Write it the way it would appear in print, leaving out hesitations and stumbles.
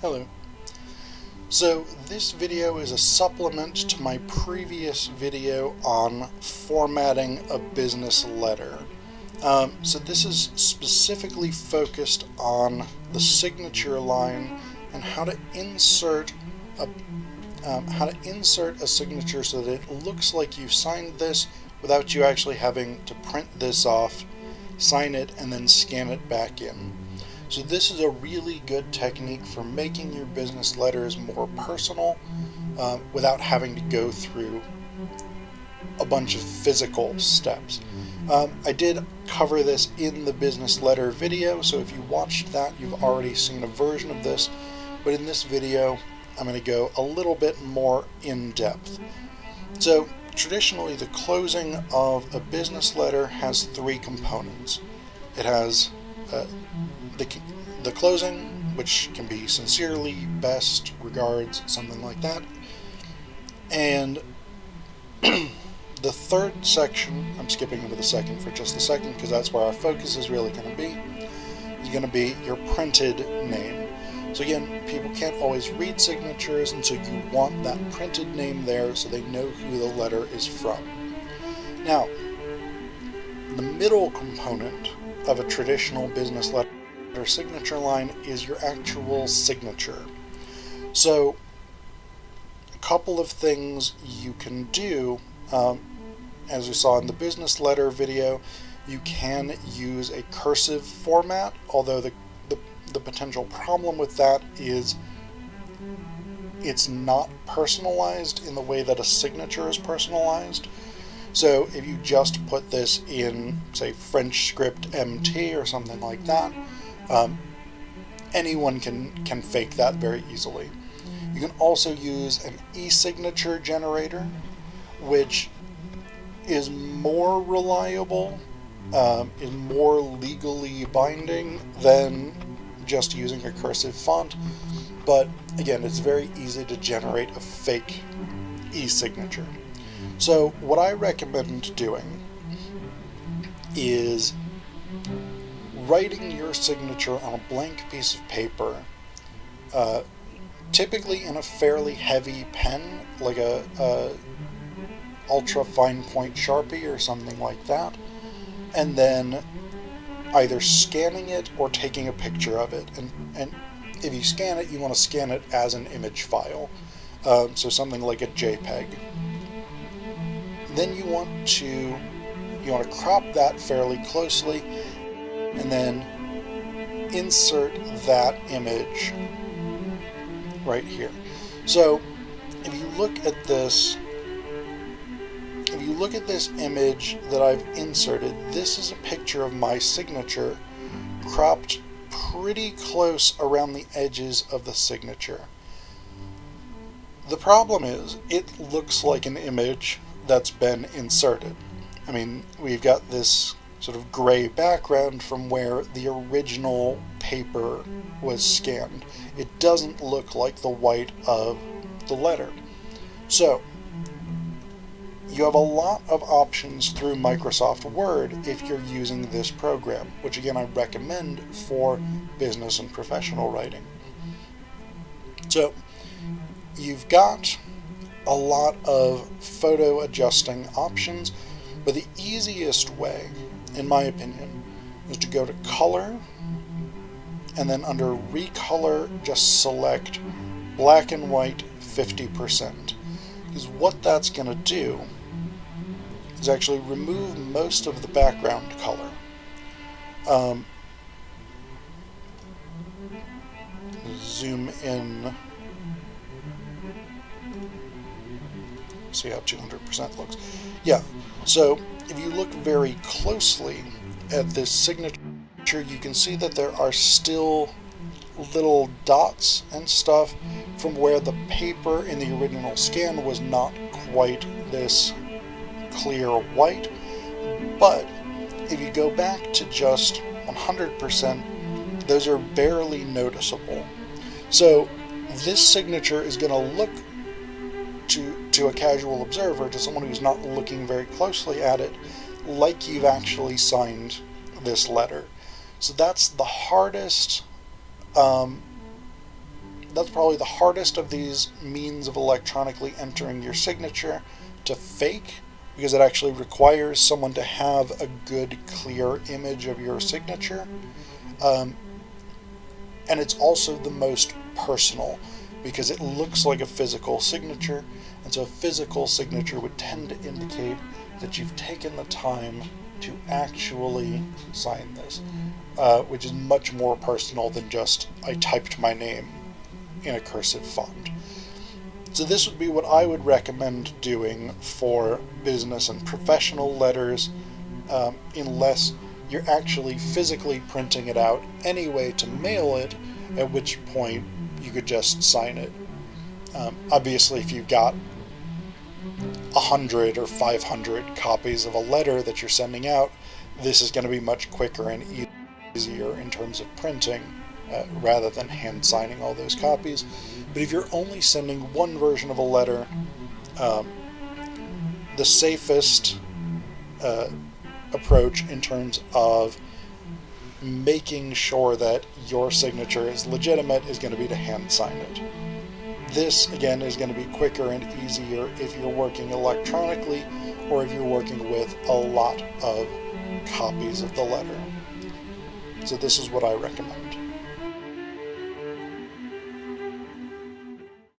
Hello. So this video is a supplement to my previous video on formatting a business letter. So this is specifically focused on the signature line and how to insert a signature so that it looks like you signed this without you actually having to print this off, sign it, and then scan it back in. So this is a really good technique for making your business letters more personal without having to go through a bunch of physical steps. I did cover this in the business letter video, so if you watched that, you've already seen a version of this, but in this video, I'm going to go a little bit more in depth. So traditionally, the closing of a business letter has three components. It has the closing, which can be sincerely, best, regards, something like that. And the third section, I'm skipping over the second for just a second because that's where our focus is really going to be your printed name. So again, people can't always read signatures, and so you want that printed name there so they know who the letter is from. Now, the middle component of a traditional business letter signature line is your actual signature. So a couple of things you can do, as we saw in the business letter video, you can use a cursive format, although the potential problem with that is it's not personalized in the way that a signature is personalized. So if you just put this in, say, French script MT or something like that, anyone can fake that very easily. You can also use an e-signature generator, which is more reliable, is more legally binding than just using a cursive font, but again, it's very easy to generate a fake e-signature. So what I recommend doing is writing your signature on a blank piece of paper, typically in a fairly heavy pen, like a ultra fine point Sharpie or something like that, and then either scanning it or taking a picture of it. And if you scan it, you want to scan it as an image file, so something like a JPEG. Then you want to crop that fairly closely, and then insert that image right here. So if you look at this image that I've inserted, this is a picture of my signature cropped pretty close around the edges of the signature. The problem is it looks like an image that's been inserted. I mean, we've got this sort of gray background from where the original paper was scanned. It doesn't look like the white of the letter. So you have a lot of options through Microsoft Word if you're using this program, which again I recommend for business and professional writing. So you've got a lot of photo adjusting options, but the easiest way, in my opinion, is to go to Color, and then under Recolor, just select Black and White 50%. Because what that's going to do is actually remove most of the background color. Zoom in, see how 200% looks. Yeah, so if you look very closely at this signature, you can see that there are still little dots and stuff from where the paper in the original scan was not quite this clear white. But if you go back to just 100%, those are barely noticeable. So this signature is going to look to a casual observer, to someone who's not looking very closely at it, like you've actually signed this letter. So that's the hardest that's probably the hardest of these means of electronically entering your signature to fake, because it actually requires someone to have a good, clear image of your signature. And it's also the most personal, because it looks like a physical signature, and so a physical signature would tend to indicate that you've taken the time to actually sign this, which is much more personal than just, I typed my name in a cursive font. So this would be what I would recommend doing for business and professional letters, unless you're actually physically printing it out anyway to mail it, at which point you could just sign it. Obviously, if you've got 100 or 500 copies of a letter that you're sending out, this is going to be much quicker and easier in terms of printing, rather than hand signing all those copies. But if you're only sending one version of a letter, the safest approach in terms of making sure that your signature is legitimate is going to be to hand sign it. This, again, is going to be quicker and easier if you're working electronically or if you're working with a lot of copies of the letter. So this is what I recommend.